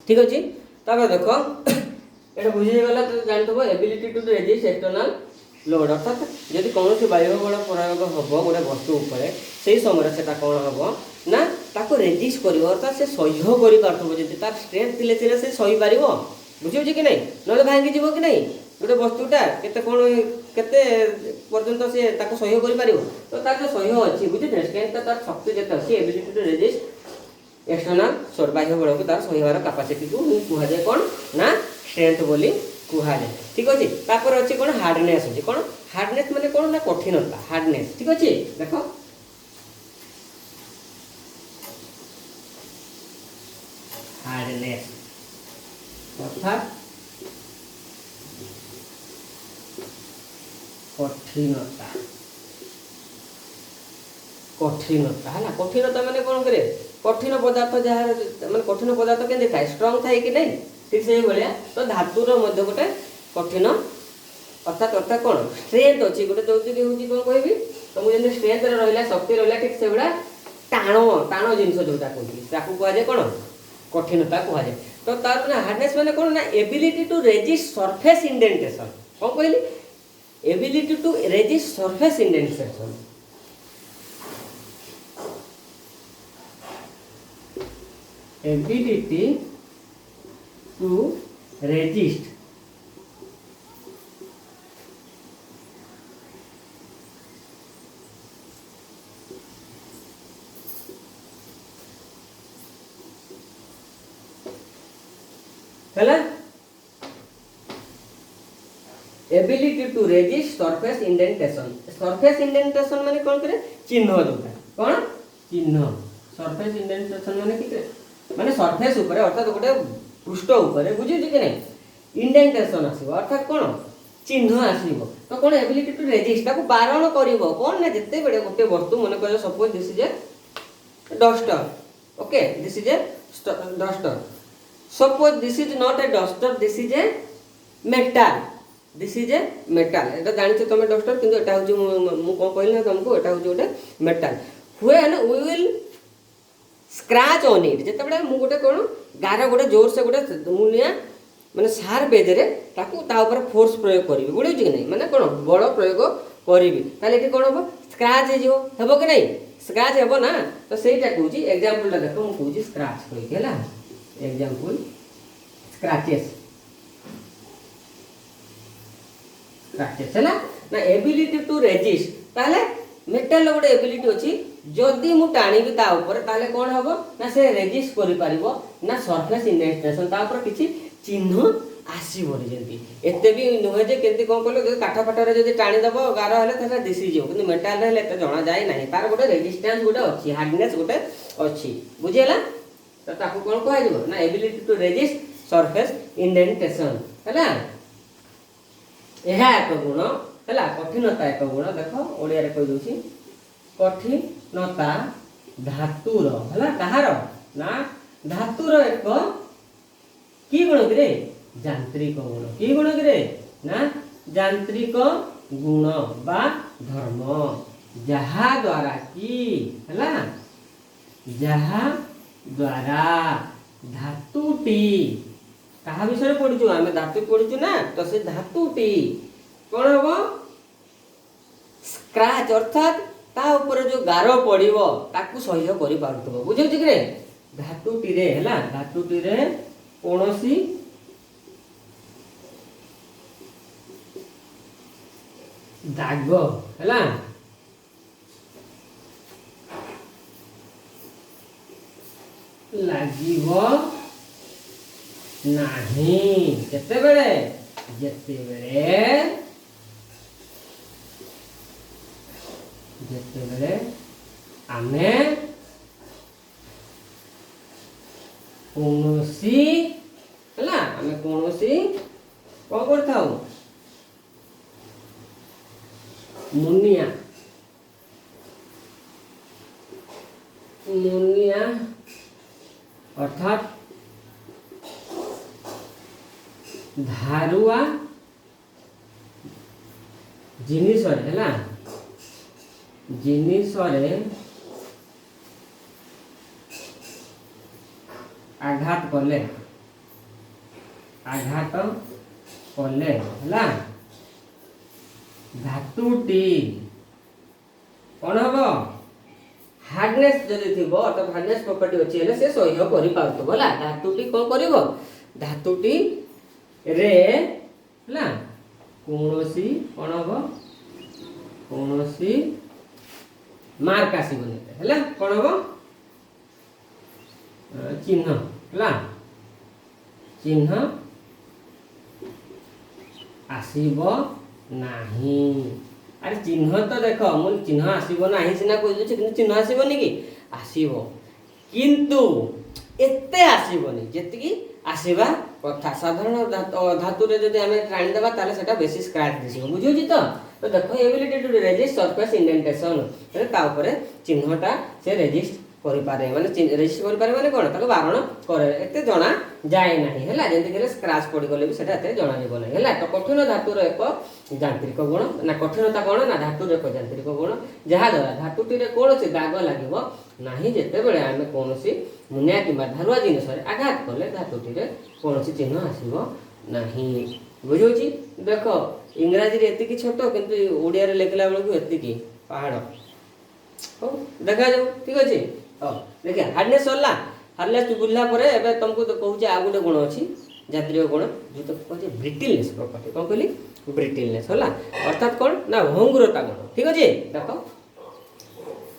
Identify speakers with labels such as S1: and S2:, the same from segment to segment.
S1: ठीक अच्छे देख ये बुझीगला तो जानते ability to resist external load अर्थात जदि कौन बायुबल प्रयोग हम गोटे वस्तु उपर से समय से कौन हम ना ताको रेजिस्ट कर अर्थात से सह्य कर तार स्ट्रेंथ थे से सही पार बुझे कि नहीं ना भांगी जीव कि नहीं गोटे वस्तुटा केते कौन केते पर्यंत से ताको सह्य कर पार तो तार जो सह्य अच्छी बुझे स्ट्रेंथ तार शक्ति जिते अच्छी एबिलिटी टू रेजिस्ट एक्सटर्नाल सोर बाह्य बल को तार सह्यार कैपेसिटी को कहुए कौन ना स्ट्रेंथ बोली कहुए ठीक अच्छे तापर अच्छे कौन हार्डनेस अच्छे कौन हार्डनेस माने कौन ना कठिनता हार्डनेस ठीक अच्छे देख हार्डनेस अर्थात कठिनता कठिनता है कठिनता माने कौन करे कठिन पदार्थ जहाँ माने कठिन पदार्थ के थाए स्ट्रंग थाए कि नहीं ठीक से भाया तो धातुर मध्य गोटे कठिन अर्थात अर्थात कौन स्ट्रेंथ अच्छी गोटे जो कौन कहि तो मुझे स्ट्रेंथ रहा शक्ति रहा ठीक से भाया टाण टाण जिन जोटा कहती कहुए कौन कठिनता कहुए तो तार मैंने हार्डनेस मैंने कौन ना ability to resist surface indentation कौन कहली ability to resist surface indentation ability to resist है ability to resist surface indentation माने कौन करे चिन्ह जोटा कौन चिन्ह सरफेस इंडेंटेशन माने कि माने सरफेस ऊपर अर्थात गोटे पृष्ठ ऊपर बुझे कि नहीं इंडेंटेशन आसीबो अर्थात कौन चिन्ह आसीबो तो कौन एबिलिटी टू रेजिस्ट ताको बारण करिवो कौन ना जत्ते बेडे गोटे वस्तु मन कर suppose this is a duster okay this is a duster suppose this is not a duster this is a metal this is a metal एटा जानि तुम डस्टर किंतु एटा हो मु कोन कहली ना तुमको एटा हो गोटे metal when we will scratch on it जते बडे मु गोटे कोन गार गोटे जोर से गोटे मुनिया माने सार बेजरे ताकू ता ऊपर फोर्स प्रयोग करिवि बुझे कि नहीं माने कोन बड़ प्रयोग करिवि ताले एठी कोन हो स्क्रैच हे जो हेबो कि नहीं स्क्रैच हेबो ना तो सेटा कहूची एग्जांपल ता देखो मु कहूची स्क्रैच कहि गेला एग्जांपल स्क्रैचेस स्क्रैचेस है ना एबिलिटी टू रेजिस्ट ताले मेटल गोटे एबिलिटी अच्छी जदि मु टाणी ता ऊपर ताले कौन हम ना से रेजिस्ट करि पारिबो ना सरफेस इंडेंटेशन ता ऊपर किछि चिन्ह आसीबोनी जेंती एते भी नुहे जे केंती कोन कहलो जे काठ फाटरे जदि टाणी दबो गार हेले ताले दिसि जिवो किंतु मेटल हेले त जणा जाय नाही तार गोटे रेजिस्टेंस गोटे अछि हार्डनेस गोटे अछि बुझियला तो ताकू कोन कहै जिवो ना ability to resist surface indentation हैला एहा एक गुण हैला कठिनता एक गुण देखो ओडिया रे कहि दोछि कठिनता धातुर हैला कहार ना धातुर एक की गुण रे यांत्रिक गुण की गुण रे ना यांत्रिक गुण बा धर्म जहा द्वारा की हैला जहा द्वारा धातुटी कहा विषय पढ़ु आम धातु पढ़ु ना तो से धातुटी कौन हम स्क्रैच अर्थात ता ऊपर जो गार पड़ो ताकू सह्य कर पारुथबो बुझे कि रे धातुटी रे हैला धातुटी रे कोनोसी दाग हैला लागिबो नाही जेतेबेले आमे कोनोसी हैला आमे कोनोसी कोन करथाउ मुनिया मुनिया अर्थात धारुआ जिनिस है जिनिस आघात कले आघात कले हला धातुटी कौन हम हार्डनेस जदि थी अर्थात हार्डनेस प्रॉपर्टी अच्छी है से सह्य कर पाला धातुटी कौन कर धातुटी रे हला कौनसी कौन हम कौनसी मार्क आसबनी है कौन हम चिन्ह है चिन्ह आसब नाही अरे चिन्ह तो देख मु चिन्ह आसब ना सीना कह चिन्ह आसबनी कि आसब किंतु एते आसबनी जी आसवा कथा साधारण धातु जब आम टाणीदेवा ताले सेटा बेसी स्क्रैच दिशो बुझे तो देख ability to resist surface indentation चिन्हटा से रेजिस्ट करें माने रेजिस्ट करें माने कौन ताको बारण करे एते जना जाए नाही हैला जेंति के स्क्रैच पड़ी गले भी सेटा एते जना जीव नाही हैला तो कठिन धातुर एक यांत्रिक गुण ना कठिनता कौन ना धातुर एक यांत्रिक गुण जहा द्वारा धातुटी रे कोनोसी दाग लागिवो नाही जेते बेले आमे कोनोसी मुनिया किबा धारुआ जिनिस रे आघात कले धातुटी रे कोनोसी चिन्ह आसीबो नाही बुझोची देखो इंग्रजी रे एतिकी छोट किंतु ओडिया रे लेखला बेलकु एतिकी पहाड़ हो देखा जाऊ ठीक अछि देखिए हार्डनेस सरला हार्डनेस बुझला परे एबे तुमको तो कहूचे आ गोटे गुण अछि जात्रिय गुण जो तो कहूचे ब्रिटिलनेस प्रॉपर्टी कोन कहली ब्रिटिलनेस होला अर्थात कोन ना भंगुरता गुण ठीक अछि देखो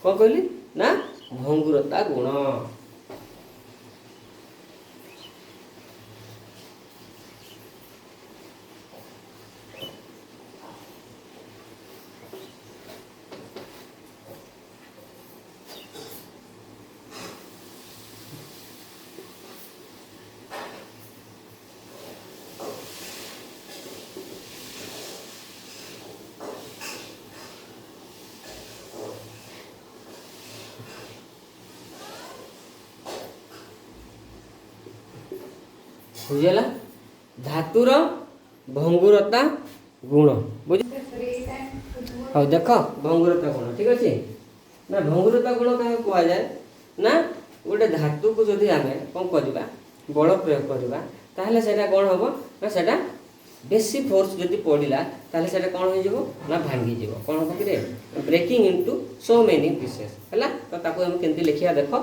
S1: कोन कहली ना भंगुरता गुण बुझेला धातुर भंगुरता गुण बुझ हाँ देख भंगुरता गुण ठीक अच्छे ना भंगुरता गुण क्या कह जाए ना गोटे धातु को जदि आम कौन करवा बल प्रयोग करवा ताहले सेटा कौन हम ना सेटा बेसी फोर्स जदि पड़ा ताहले सेटा कौन हो ना भांगी जीव कौन हम कि breaking into so many pieces है तो ताको हम केमती लिखिया देख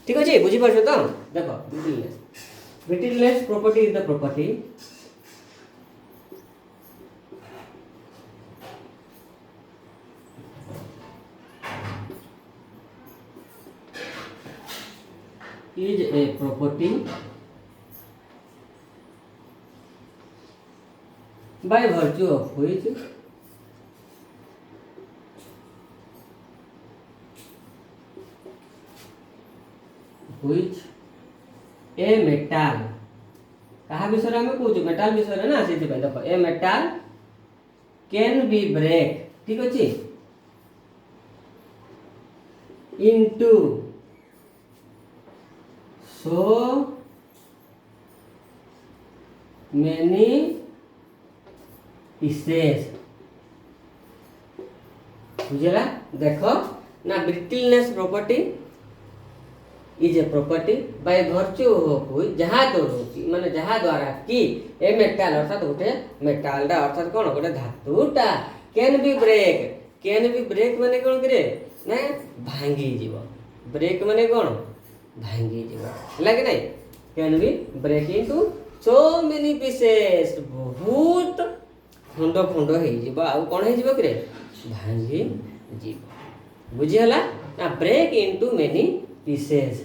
S1: ठीक अच्छे बुझीपार तो देख ब्रिटिलनेस ब्रिटिलनेस property is the property is a property by virtue of which a metal कहा विषय आम कौच मेटाल विषय ना से देखो a metal can be break ठीक अच्छे इनटू सो मेनी पीसेस बुझेला देखो ना brittleness property is a property by virtue of which जहाँ माने जहाँ द्वारा कि ए मेटाल अर्थात गोटे मेटालटा अर्थात कौन गोटे धातुटा कैन बी ब्रेक माने कौन करे ना भांगी जीव ब्रेक माने कौन भांगी जीव है कि नहीं can be break into so many pieces बहुत खंड खंड हो आउ कौन हो कि भांगी जीव बुझीगला ना break into many pieces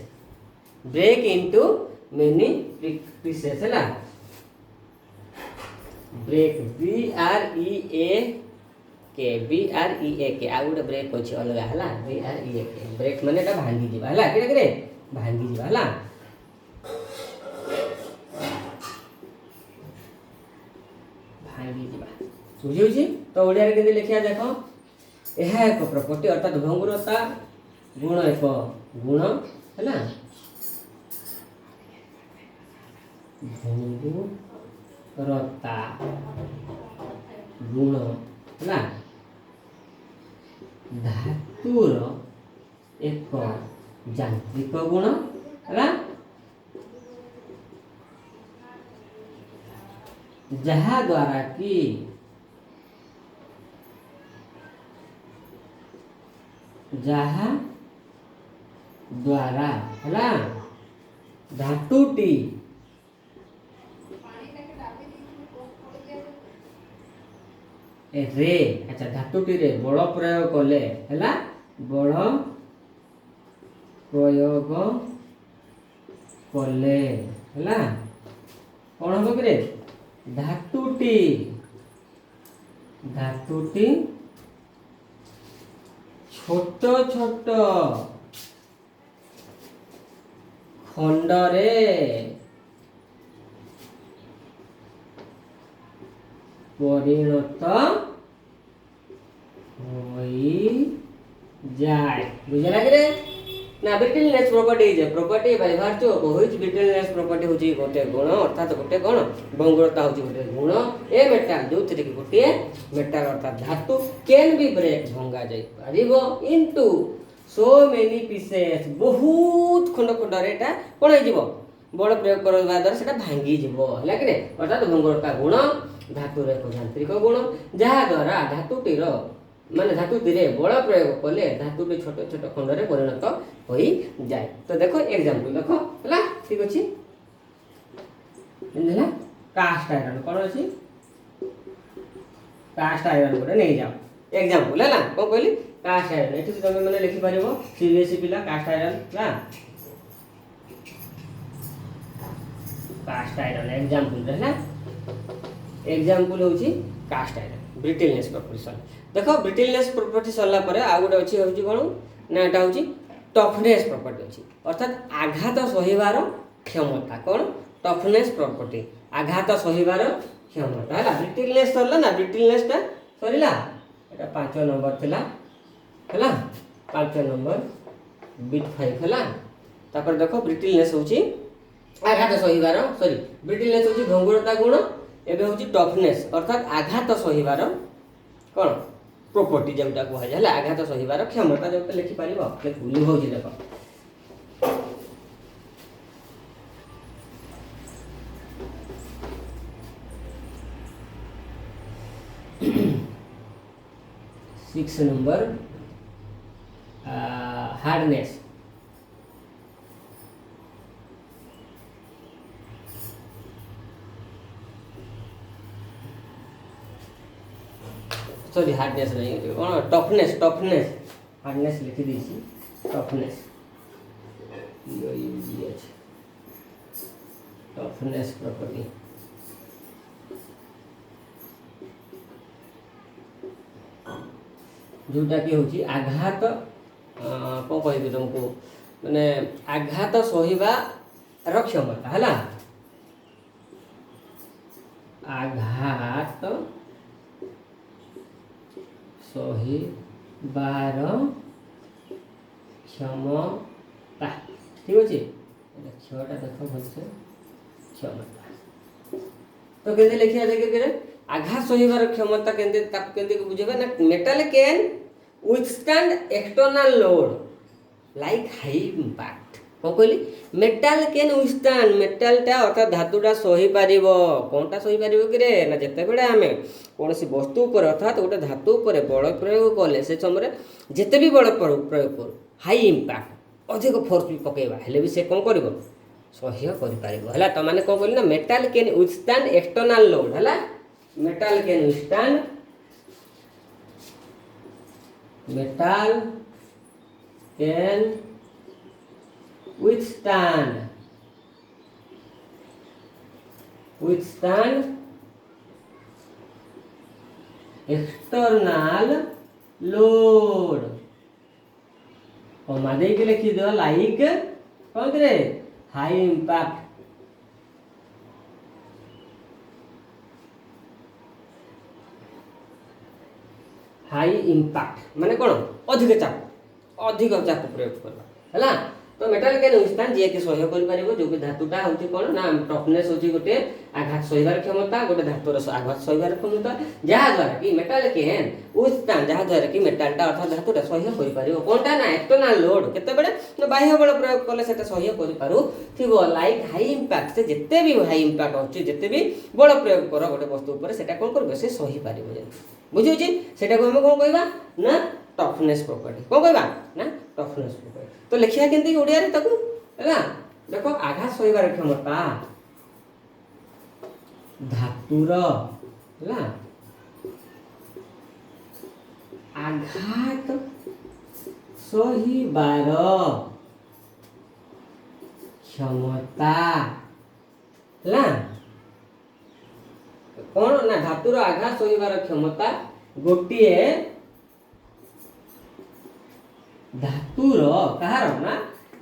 S1: break into many pieces है ब्रेक B-R-E-A-K आ गोटे ब्रेक अच्छे अलग है B-R-E-A-K ब्रेक माने भांगी जीवा है कि भांगी जीवा है भांगी जीवा बुझे तो ओडिया रे लिखिया देखो यह एक प्रॉपर्टी अर्थात भंगुरता गुण एक गुण है भंगुरता गुण है धातुर एक यांत्रिक गुण है जहा द्वारा कि जहा द्वारा है धातुटी रे अच्छा धातुटी रे बल प्रयोग कले है बल प्रयोग कले है कौन हम कि धातुटी धातुटी छोट छोट खंडरे परिणत होई जाए बुझला कि रे ना brittleness property is property by virtue of which brittleness property होची गोटे गुण अर्थात गोटे कोन भंगुरता होची गोटे गुण ए मेटल जो थी कि गोटे मेटल अर्थात धातु कैन बी ब्रेक भंगा जाई परिबो इनटू सो मेनी पीसेस बहुत खंड खंड रे एटा कोन हो जिवो बड़ प्रयोग करबा द्वारा सेटा भांगी जिवो हला कि रे अर्थात भंगुरता गुण धातुर एक यांत्रिक गुण जहा द्वारा धातुटीर माने धातुटी रे बल प्रयोग कले धातुटी छोट छोट खंड रे परिणत होई जाए तो देखो एग्जांपल देखो हला ठीक अछि एंदला कास्ट आयरन कोन अछि कास्ट आयरन को नै जाओ एग्जांपल हला को कहली कास्ट आयरन एठी तुमे माने लिखि परिबो सीबीएसई पिला कास्ट आयरन ना कास्ट आयरन एग्जांपल हला एग्जांपल होची कास्ट आयरन ब्रिटलनेस प्रॉपर्टी देखो ब्रिटलनेस प्रॉपर्टी सरला परे आ गुटे अछि होची कोन ना एटा होची टफनेस प्रॉपर्टी अछि अर्थात आघात सहिबार क्षमता कोन टफनेस प्रॉपर्टी आघात सहिबार क्षमता हला ब्रिटलनेस सरला ना ब्रिटलनेस ता सरिला एटा 5 नंबर थिला हला 5 नंबर बिट 5 हला तापर देखो ब्रिटलनेस होची आघात सहिबार सॉरी ब्रिटलनेस होची भंगुरता गुण एबे होची टफनेस अर्थात आघात सहिबार कोन प्रॉपर्टी जेटा को है आघात सहिबार क्षमता जेटा लिखि परिबो लिख होजी देखो six number hardness sorry hardness नहीं कौन टफनेस टफनेस हार्डनेस लिखी दीजिए टफनेस टफनेस प्रॉपर्टी जोटा कि होची आघात कौन कह तुमको माने आघात सहिबार क्षमता है आघात सहिबार क्षमता ठीक अच्छे क्षमता देख भलसे क्षमता तो केंदे लिखिया देखिए आघात सहिबार क्षमता केंदे ताक केंदे बुझेबा ना metal can withstand external load like high impact कौन कहली मेटल कैन विथस्टैंड मेटलटा अर्थात धातुटा सही पारिबो कोनटा सही पारिबो कि रे ना जते बेले हमें कौन सी वस्तु पर अर्थात गोटे धातु पर बल प्रयोग कले से समय जिते भी बल प्रयोग कर हाई इंपैक्ट अधिक फोर्स भी पकेबा हेले भी से कौन करिवो सह्य करि पारिबो हला त माने कौन कहली ना metal can withstand external load हला metal can withstand metal can withstand external load और मादे के लिखी दो लाइक कौन करे हाई इंपैक्ट हाई इंपैक्ट माने कौन अधिक चाप प्रयोग करवा है तो मेटाल केन विस्थान जे कि सह्य करि परिबो जो कि धातुटा होची कोन ना टफनेस होची गोटे आघात सहिबार क्षमता गोटे धातुर आघात सहिबार क्षमता जहा द्वारा कि मेटाल केन विस्थान जहा द्वारा कि मेटालटा अर्थात धातुटा सह्य करि परिबो कोनटा ना एक्सटर्नल लोड केते बेले तो बाह्य बल प्रयोग करले सेटा सह्य करि पारु थिबो लाइक हाई इंपैक्ट से जेते भी हाई इंपैक्ट होची जेते भी बल प्रयोग करो गोटे वस्तु ऊपर सेटा कोन करबे से सही पारिबो जे बुझिउची सेटा को हम कोन कहबा ना टफनेस प्रॉपर्टी कोन कहबा ना टफनेस प्रॉपर्टी तो लिखिया केंती ओडिया रे ताकू हैला देखो आघात सहिबार क्षमता धातुर हैला आघात सहिबार क्षमता हैला कौन ना धातुर आघात सहिबार क्षमता गोटिए धातुर कहार ना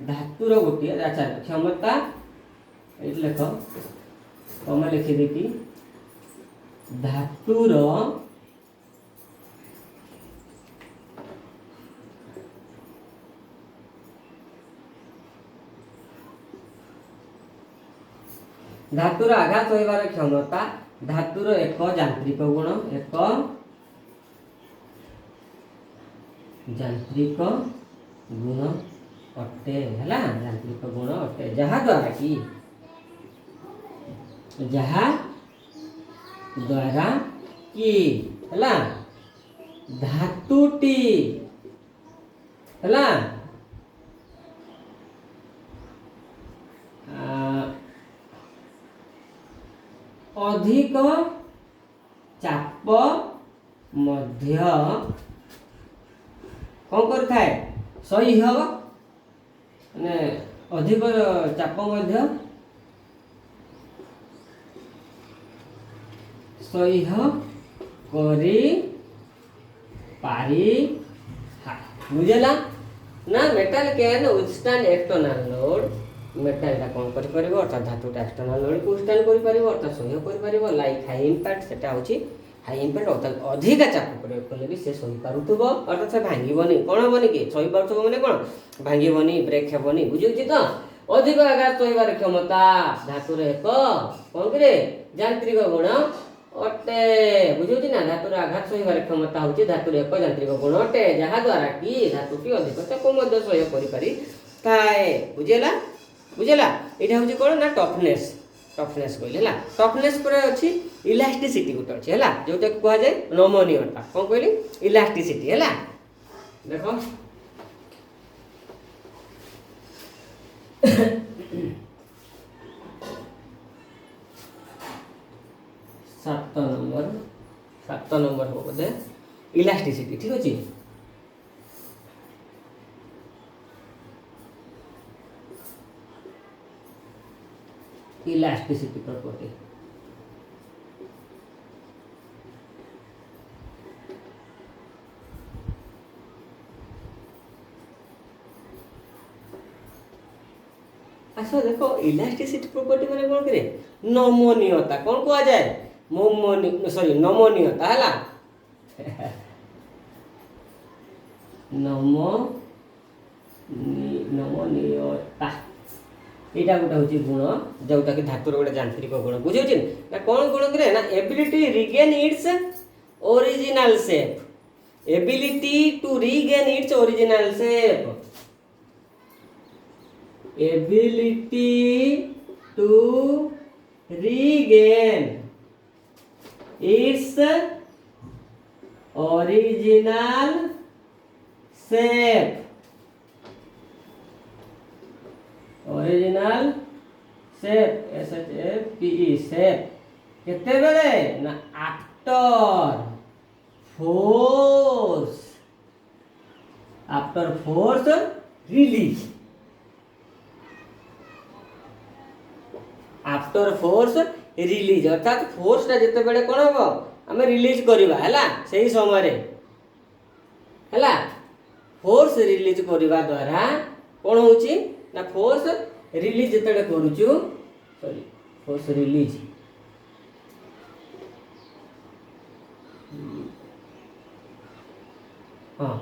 S1: धातुर गोटिए अच्छा क्षमता ये लेख कम लिखी देखी धातुर धातुर आघात सहिबार क्षमता धातुर एक यांत्रिक गुण एक यांत्रिक गुण अटे हैला यांत्रिक गुण अटे जहा द्वारा कि हैला धातुटी हैला अधिक चाप मध्य कौन कर थाए सही हम माने अधिक चाप मध्य सही करी पारी बुझेला ना metal can withstand external load मेटालटा कौन कर परिबो अर्थात धातुटा एक्सटर्नल लोड को विथस्टैंड कर परिबो अर्थात सह्य कर परिबो लाइक हाई इंपैक्ट सेटा होची हाई इंपैक्ट अर्थात अधिक चाप प्रयोग कले भी से सही पारुथबो अर्थात से भांगीबनी कोन होबनी कि सही पारुथबो माने कोन भांगीबनी ब्रेक हेबनी बुझिउछि तो अधिक आघात सहिबार क्षमता धातुर एक कोन करे यांत्रिक गुण अटे बुझिउछि ना धातुर आघात सहिबार क्षमता होची धातुर एक यांत्रिक गुण अटे जहा द्वारा कि धातुटी अधिक चाप मध्य सह्य करि पारि थाए बुझेला एटा होची कोन ना टफनेस कहले हला टफनेस पर अछि इलास्टिसिटी गोटे अछि हला जोटा कहा जाय नमनीयता कोन कहली इलास्टिसिटी हला देखो सात नंबर हो बोधे इलास्टिसिटी ठीक अछि इलास्टिसिटी प्रॉपर्टी अच्छा देखो इलास्टिसिटी प्रॉपर्टी माने कोन करे नमनीयता कोन कहा जाय नमनीयता हला नमनीयता एटा गोटे होची गुण जोटा कि धातुर गोटे यांत्रिक गुण बुझिउछि ना कोन गुण करे ना ability regain its original shape ability to regain its original shape ability to regain its original shape original shape SHAPE shape केते बेले ना after force release after force release अर्थात फोर्स ता जते बेले कोन हो हमें रिलीज करबा हैला सही समय रे हैला फोर्स रिलीज करबा द्वारा कोन होची ना फोर्स रिलीज जते करूछु सॉरी फोर्स रिलीज हाँ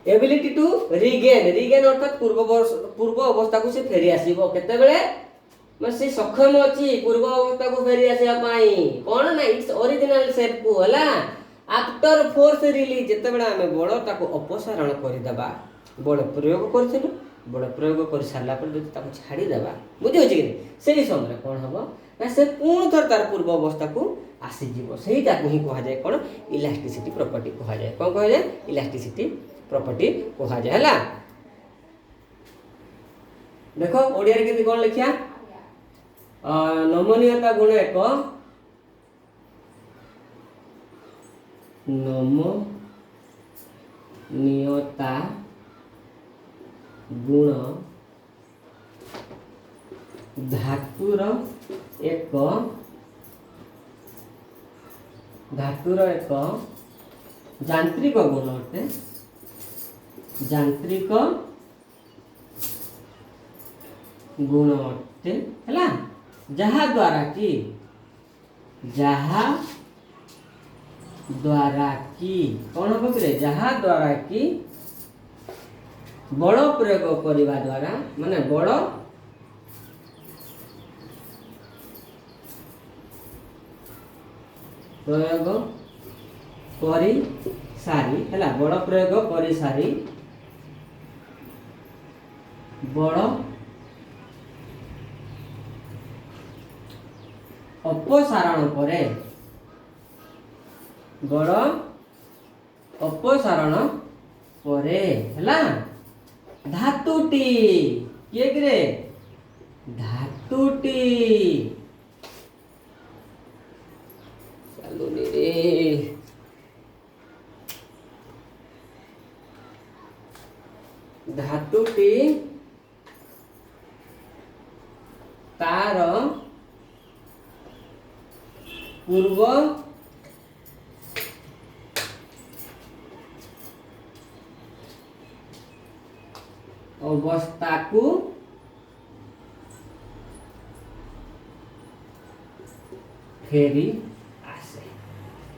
S1: एबिलिटी टू रिगेन रिगेन अर्थात पूर्व अवस्था को से फेरी आसीबो केतेबेले मैं से सक्षम अछि पूर्व अवस्था को फेरी आसीबा पाई कोन ना इट्स ओरिजिनल शेप को हला आफ्टर फोर्स रिलीज जेतेबेले आमे बळ ताको अपसारण करि दबा बळ प्रयोग करथिलु बळ प्रयोग कर सारला पर जदि ताको छाडी दबा बुझि होछि कि सेही समय कोन हबो ना से पूर्ण थर तार पूर्व अवस्था को आसी जीवो सेहीटा को ही कहा जाय कोन इलास्टिसिटी प्रॉपर्टी कहा जाय कोन कहा जाय इलास्टिसिटी प्रॉपर्टी कहा जाय हला देखो ओडिया रे केति कोन लिखिया नमनीयता गुण एक नमनीयता गुण धातुर एक यांत्रिक गुण अटे यांत्रिक गुण अटे हला जहा द्वारा की कौन हम कि जहा द्वारा की बल प्रयोग करने द्वारा माने बल प्रयोग करी सारी हला बल प्रयोग करी सारी बल अपसारण परे बड़ अपसारण परे हला धातुटी किए कि रे धातुटी चलुनी रे धातुटी तार पूर्व अवस्था को फेरी आसे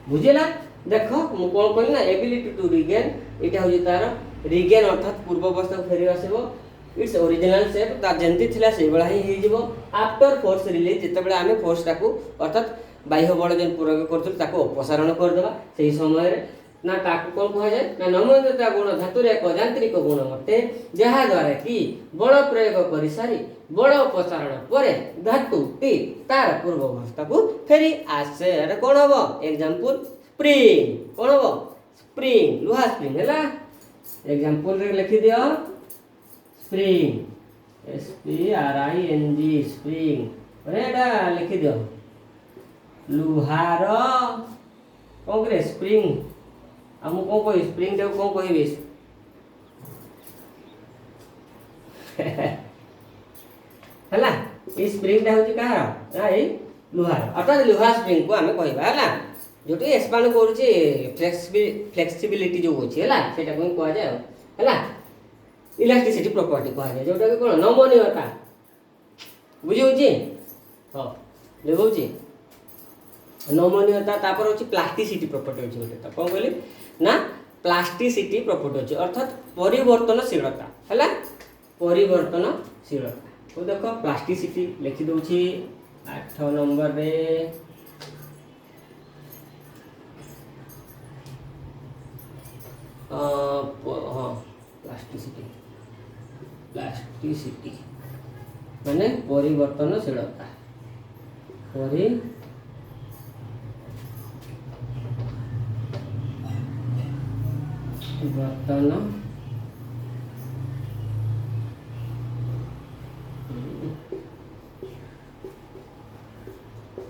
S1: बुझेला देखो मु कोन कहली ना एबिलिटी टू रिगेन एटा होजी तार रिगेन अर्थात पूर्व अवस्था को फेरी आसेबो इट्स ओरिजिनल शेप ता जेंति थिला से बेला ही जीवो आफ्टर फोर्स रिलीज जते बेला हमें फोर्स ताको अर्थात बाह्य बल जेन प्रयोग करथुल ताको अपसारण कर देबा सेही समय रे ना ताको कोन कहा जाय ना नमनीयता गुण धातुर एक यांत्रिक गुण अटे जहा द्वारा की बल प्रयोग करि सारी बल अपसारण परे धातु टी तार पूर्व अवस्था को फेरी आसे अरे कोन हबो एग्जांपल स्प्रिंग कोन हबो स्प्रिंग लोहा स्प्रिंग हैला एग्जांपल रे लिखि दियो स्प्रिंग SPRING स्प्रिंग अरे एटा लिखि दियो लुहार कोन करे स्प्रिंग हम कोन कहि स्प्रिंग दे कोन कहिबे हला ई स्प्रिंग ता होची कहार ना ई लुहार अर्थात लुहा स्प्रिंग को हमें कहिबा हला जोटी एक्सपांड करूची फ्लेक्सिबिलिटी जो होची हला सेटा को कहा जाय हला इलास्टिसिटी प्रॉपर्टी कहा जाय जोटा कोन नमनीयता बुझी होची हां लेबोची नमनीयता तापर होची प्लास्टिसिटी प्रॉपर्टी होची गोटे त कोन कहली ना प्लास्टिसिटी प्रॉपर्टी होची अर्थात परिवर्तनशीलता हला परिवर्तनशीलता तो देखो प्लास्टिसिटी लिखि दोची 8 नंबर रे हाँ प्लास्टिसिटी माने परिवर्तनशीलता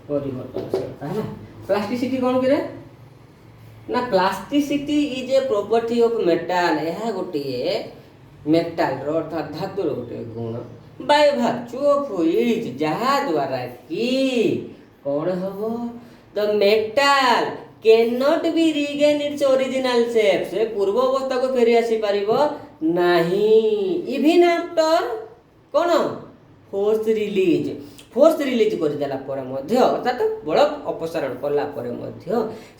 S1: परिवर्तनशीलता है ना प्लास्टिसिटी कौन करे ना plasticity is a property of metal यह गोटे मेटल अर्थात धातुर गोटे गुण बाय भार्चू ऑफ इट जहा द्वारा की कौन हबो the metal can not B regain it's original shape से पूर्व अवस्था को फेरी आसी परिबो नाही इवन आफ्टर कौन फोर्स रिलीज फोर्स रिलीज करदेला अर्थात बल अपसारण कलापर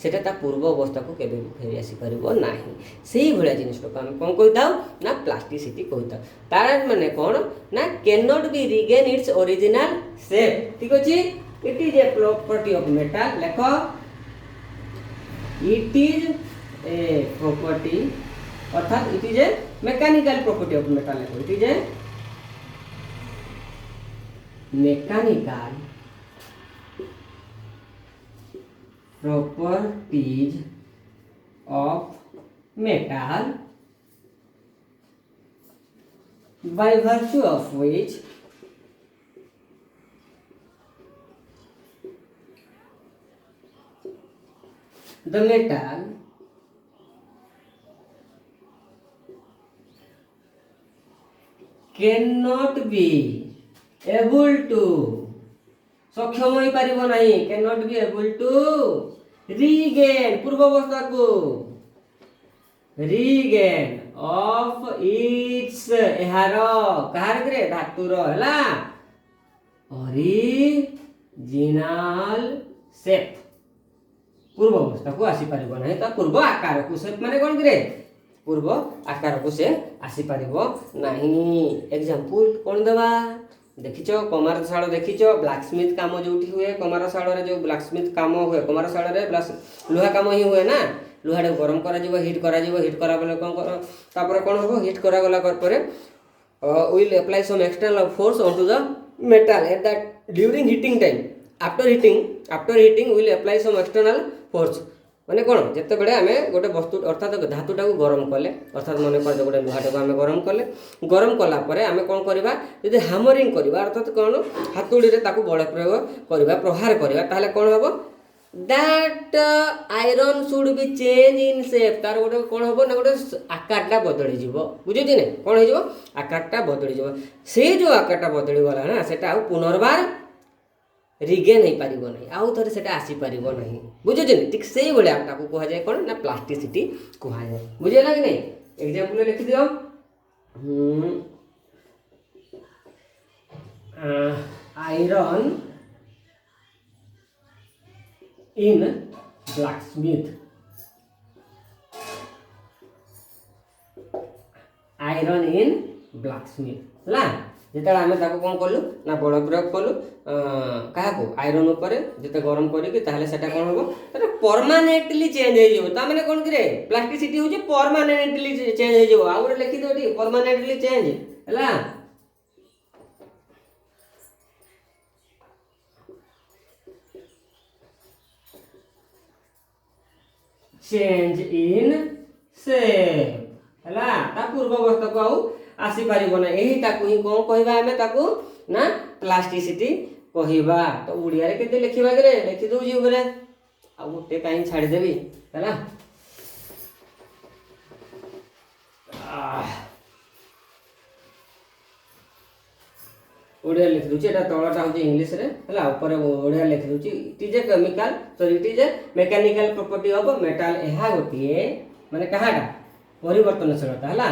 S1: से पूर्व अवस्था को केवे भी फेरी आसीपर ना से भाया जिनस आम कौन कही था ना प्लास्टिसिटी कही था तार माने कौन ना can not B regain its original shape ठीक अच्छे it is a property of metal लेख इट इज ए प्रॉपर्टी अर्थात it is a mechanical property of metal it is a mechanical properties of metal by virtue of which the metal cannot be able to सक्षम हो पार नहीं can not be able to regain पूर्वावस्था को regain of its एहार कहार ग्रे धातुर हला ओरिजिनल शेप पूर्वावस्था को आसी पारिबो नहीं तो पूर्व आकार को शेप माने कोन ग्रे पूर्व आकार को से आसी पारिबो नहीं एग्जांपल कोन दबा देखिच कमारशाल देखिच ब्लैकस्मिथ काम जो हुए कमारशाल जो ब्लैकस्मिथ काम हुए कमारशाल लुहा काम ही हुए ना लुहा गरम करा हिट करा हिट करा बेले कौन कर कौन हम हिट करागला will apply some external force on to the metal at that during hitting time after hitting will apply some external force माने कौन जिते बड़े आम गोटे वस्तु अर्थात धातुटा को गरम कले अर्थात मन कर गोटे लुहाटा को आम गरम कलापर आम कौन करवा जब हामरिंग करवा अर्थात कौन हाथुड़ी बल प्रयोग करवा प्रहार करवा ताहले कौन हम that iron should be change in shape तार गोटे कौन हम ना गोटे आकारटा बदली जीव बुझुची ना कौन हो आकारटा बदली जीव से जो आकारटा बदली गला ना सेटा पुनर्बार रिगेन हो पार ना आउ थे से आसीपर ना बुझे ठीक से भाया कह जाए कौन ना प्लास्टिसिटी कह जाए बुझेगा कि नहीं एग्जाम्पल लिखि दियो iron in blacksmith iron in blacksmith है जिते आम कौन कलु ना बल प्रयोग कलु क्या आयरन उपर जिते गरम करके कौन हम परमानेंटली चेंज हो मैंने कौन कि प्लास्टिसिटी हूँ परमानेंटली चेंज हो आउ गोटे लिखिद परमानेंटली चेंज है चेंज इन शेप है पूर्व अवस्था को आउ आसी पार ना यही कौन कहवा आम ताकू ना प्लास्टिसिटी कहवा तो उड़िया के लिखा कि लिखिदे बोले आ गोटे कहीं छाड़देवी है ओडिया लिखि दूची एटा तळटा होची इंग्लिश रे हला ऊपर ओडिया लिखि दूची it is a chemical sorry it is a mechanical property of metal एहा गोटिए माने कहाटा परिवर्तनशीलता हला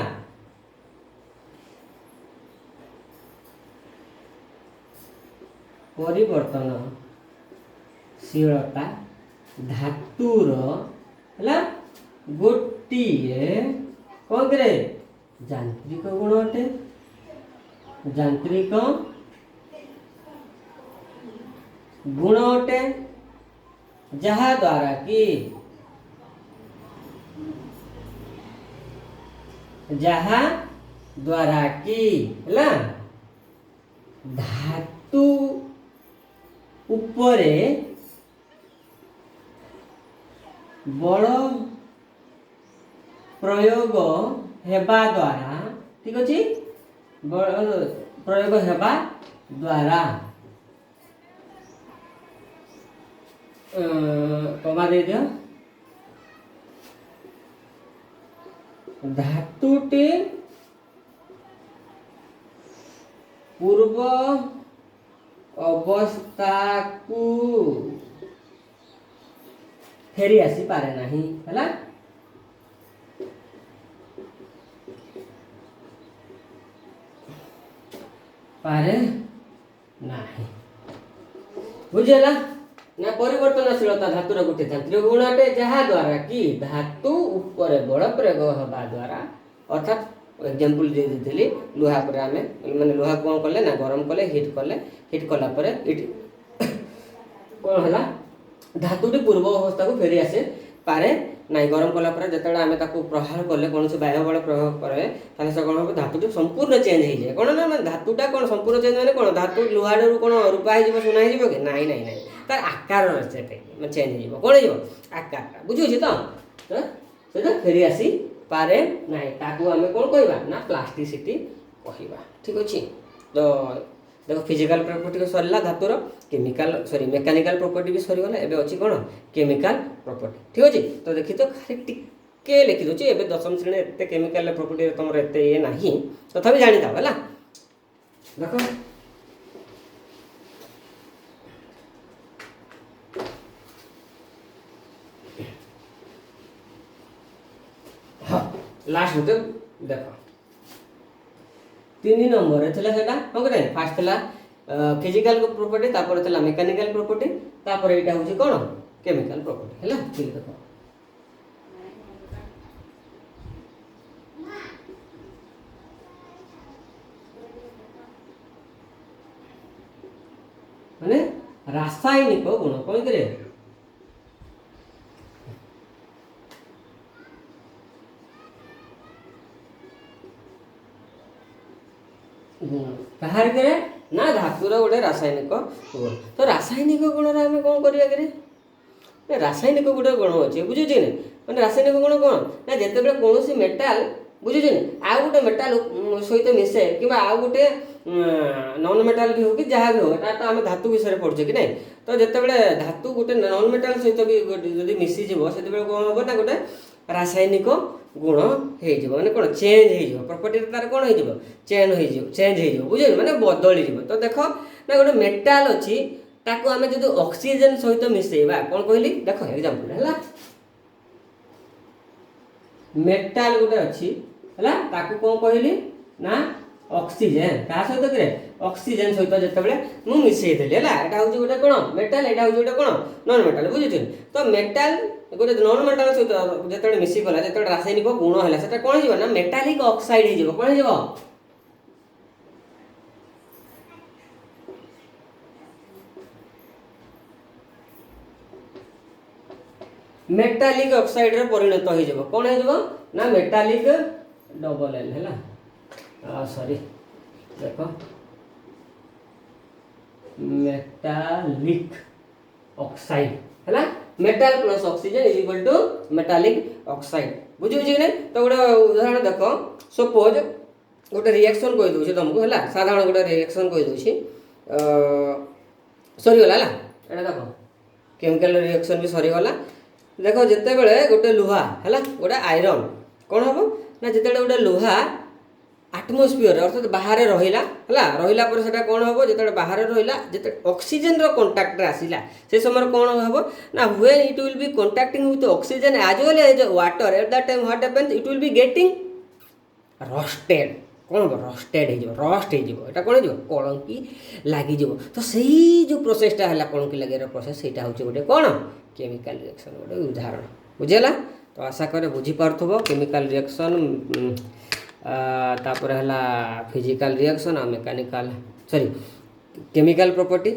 S1: परिवर्तनशीलता धातुर हला गोटिए कौन करे यांत्रिक गुण अटे यांत्रिक गुण अटे जहा द्वारा कि हला धातु उपरे बल प्रयोग हेबा द्वारा ठीक अच्छे बल प्रयोग हेबा द्वारा कमा दे दियो धातुटी पूर्व अवस्था को फेरी आसी पारे नहीं है पारे नहीं बुझेला ना परिवर्तनशीलता धातुर गोटे तांत्रिक गुण अटे जहाँ द्वारा कि धातु ऊपर बड़ प्रयोग हवा द्वारा अर्थात एग्जांपल दे देली लुहा पर आमे माने लुहा कोन कले ना गरम कले हिट कला पर इट कोन हला धातुटी पूर्व अवस्था को फेरी आसे पारे नाई गरम कला पर जतडा आमे ताको प्रहार कले कोन से बाह्य बल प्रयोग करे ताले से कोन धातुटी संपूर्ण चेंज हो जाए कोन ना धातुटा कोन संपूर्ण चेंज माने कोन धातु लुहाडू कोन रूपा हो जिवो सुना हो जिवो के नाई नाई नाई तार आकार सेटे मैं चेंज हो जिवो कोन हो जिवो आकार बुझु छी तो सेटा फेरी आसी पारे नाई ताको आमे कोन कहबा ना प्लास्टिसिटी कहबा ठीक अछि तो देखो फिजिकल प्रॉपर्टी को सरला धातुर केमिकल सॉरी मेकानिकल प्रॉपर्टी भी सरी गला एबे अछि कोन केमिकल प्रॉपर्टी ठीक अछि तो देखि तो खाली टिके लिखि दोछि एबे दशम श्रेणी एते केमिकल प्रॉपर्टी तमर एते ये नाही तथापि जानि था हला देखो हां लास्ट होते देखो 3 नंबर थला सेटा हम करे फास्ट थला फिजिकल प्रॉपर्टी तापर थला मेकानिकल प्रॉपर्टी तापर एटा होची कोन केमिकल प्रॉपर्टी हला ठीक देखो माने रासायनिक गुण कोन करे कहार करे ना धातुर गोटे रासायनिक गुण तो रासायनिक गुण आम कौन करिया करे रासायनिक गोटे गुण अच्छे बुझुचे ना मैंने रासायनिक गुण कौन ना जिते कौन मेटाल बुझुचे ना आउ गोटे मेटाल सहित मिसे कि आउ गोटे नॉन मेटाल भी हो कि जहाँ भी हो तो आम धातु विषय पढ़ुचे कि नहीं तो जिते धातु गोटे नॉन मेटाल सहित भी मिसीज से कौन हम ना गोटे रासायनिक गुण हो माने कौन चेंज हो प्रॉपर्टी तार कौन हो चेंज हो बुझे माने बदली तो देख ना गोटे मेटाल अच्छी ताको आमे जदि ऑक्सीजन सहित मिसेबा कौन कहली देख एग्जांपल है मेटाल गोटे अच्छी है ताको कौन कहली ना ऑक्सीजन क्या सहित करे ऑक्सीजन सहित जिते मुझे मिसेदेली है यहाँ हूँ गोटे कौन मेटाल यहाँ हूँ गोटे कौन नॉन मेटाल बुझे तो मेटाल गोटे नॉन मेटाल सहित जिते मिसीगला जो रासायनिक गुण है से कौन हो मेटालिक ऑक्साइड हो कौन हो मेटालिक ऑक्साइड रे परिणत हो कौन हो ना मेटालिक डबल एल है सॉरी देखो मेटालिक ऑक्साइड है metal plus oxygen is equal to metallic oxide बुझे कि तो गोटे उदाहरण देख सपोज गोटे रिएक्शन कही दूसरी तुमको है साधारण गोटे रिएक्शन कही दूसरी सरीगला है देख केमिकल रिएक्शन भी सरीगला देख जिते बड़े गोटे लुहा है गोटे आयरन कौन हम ना जिते गोटे लुहा आटमोस्फियर अर्थात बाहर रहा रहा पर से कौन हम जो बाहर रहा जो ऑक्सीजन कंटाक्ट आसला से समय कौन हम ना when it will be contacting with oxygen as well as water at that time what happens it will be getting rusted कौन हम रस्टेड हो रस्ट होटा कौन हो कलंकी लगिज तो सही जो प्रोसेसटा है कलंकी लगे प्रोसेस से हूँ गोटे कौन केमिकल रिएक्शन गोटे उदाहरण बुझेगा तो आशा करे बुझीपार्थुब केमिकल रिएक्शन तापर है फिजिकल रिएक्शन और mechanical sorry chemical property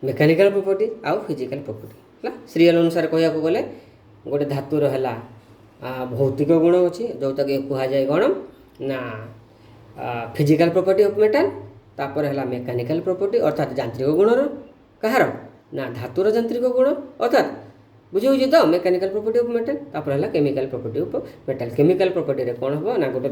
S1: mechanical property आउ फिजिकल प्रॉपर्टी है सीरियल अनुसार कहया गले गोटे धातुर है भौतिक गुण अच्छी जोटा कि कह जाए कौन ना फिजिकल प्रॉपर्टी ऑफ मेटाल तापर है मेकानिकल प्रॉपर्टी अर्थात यांत्रिक गुणर कहार ना धातुर यांत्रिक गुण अर्थात बुझे तो मेकानिकल प्रॉपर्टी ऑफ मेटल तापर है chemical property of metal chemical property रे कौन हम ना गोटे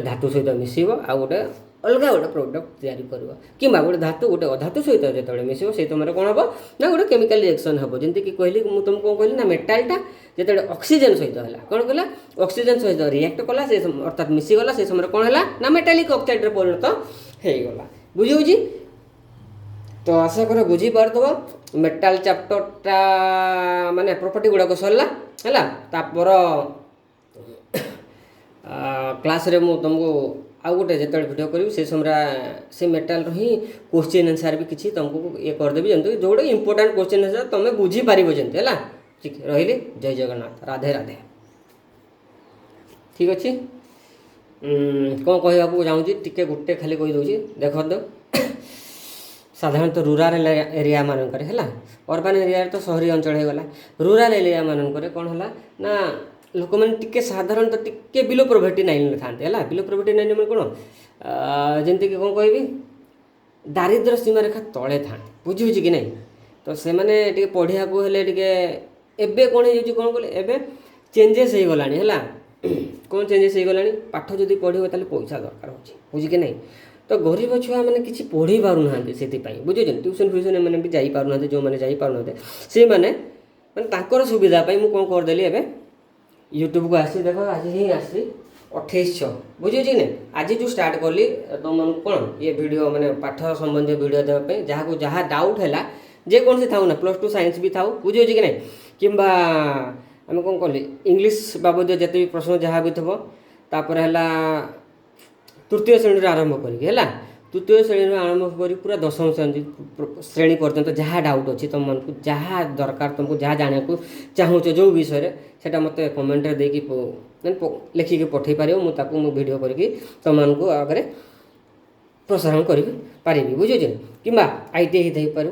S1: धातु सहित मिसब आ गोटे अलग गोटे प्रोडक्ट तैयारी कर कि गोटे धातु गोटे अधातु सहित जो मिसब से तुम कौन हम ना गोटे केमिकल रिएक्शन हम जमीन कि कहली मुझे तुमको कहली ना मेटालटा जो ऑक्सीजन सहित है कौन कला ऑक्सीजन सहित रिएक्ट कला से अर्थात मिसीगला से समय कौन है ना मेटालिक ऑक्साइड परिणत होगला बुझे तो आशा कर बुझीपारदब मेटाल चैप्टरटा माने प्रॉपर्टी गुड़ाक सरला है तापर क्लास रे मु तुमको आउ गोटे जो भिडियो करी से समय से मेटाल ही क्वेश्चन आंसर भी किसी तुमको ये करदेवी जमी जोटे इंपोर्टाट क्वेश्चन आंसर तुम बुझीपार जमी है ठीक रही। जय जगन्नाथ, राधे राधे। ठीक अच्छे कौन कहवाक चाहूँगी टी गोटे खाली कहीदे देख साधारणतः रूराल एरिया मानक है अर्बान एरिया तो सहरी अंचल होगला रूराल एरिया मानक कौन है ना लोक मैंने टी साधारणतः टी बिलो प्रोभर्टी नाइन था बिलो प्रोभर्टी नाइन मैंने कौन जमती कि कौन कह दारिद्र्य सीमा रेखा तले था बुझी कि नहीं तो से मैंने पढ़िया एबे कौन हो कौन कले एबे चेंजेस हो गला है कौन चेंजेस हो गला पाठ जब पढ़ो तो पैसा दरकार हो बुझी कि नहीं तो गरीब छुआ मैंने किसी पढ़ी पार ना से बुझे ट्यूशन फ्यूशन मैंने भी जापार जो मैंने जापार से मैंने सुविधा मुझे कौन करदेली एवं यूट्यूब को आसी देख आज ही आसी 2800 बुझे कि नहीं आज जो स्टार्ट कली तुम कौन ये वीडियो मैंने पाठ संबंधी वीडियो देवाई जहाँ जहाँ डाउट है जेकोसी था ना +2 साइंस भी था बुझे कि नहीं कि आम कौन कली इंग्लीश बाबद जिते भी प्रश्न जहाँ भी थो तापर है तृतीय श्रेणी आरंभ करा तृतीय श्रेणी आरंभ कर पूरा 10वीं श्रेणी पर्यंत जहाँ डाउट अच्छी तुमको जहाँ दरकार तुमको जहाँ जाना चाहूँ जो विषय से मत कमेंट देकी लिखिकी पठे पार मुझे वीडियो करके तुमको आगे प्रसारण कर पारि बुझे कि ITI हो पार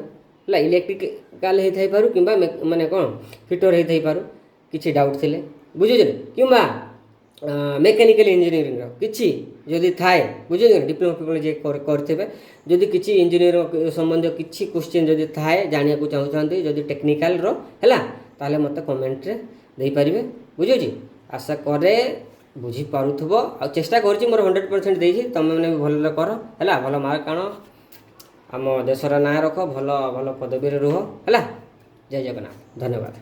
S1: इलेक्ट्रिकाल हो पार कि माने कौन फिटर हो पार किसी डाउट थे बुझे कि मेकानिकल इंजीनियरिंग किसी जदि थाए बुझे डिप्लोमा फिप्लोमा जे करेंगे जदि किसी इंजीनियर संबंधी किसी क्वेश्चन जदि थाए जाना चाहते जदि टेक्निकाल है ताले मत कमेंट रे दे पारिबे बुझे आशा करे बुझी पारुथबो आ चेष्टा करछि मोर 100% देछि तुम मैंने भी भल कर है भल मार्क आण आम देशर ना रख भल भल पदवी रुह है। जय जगन्नाथ, धन्यवाद।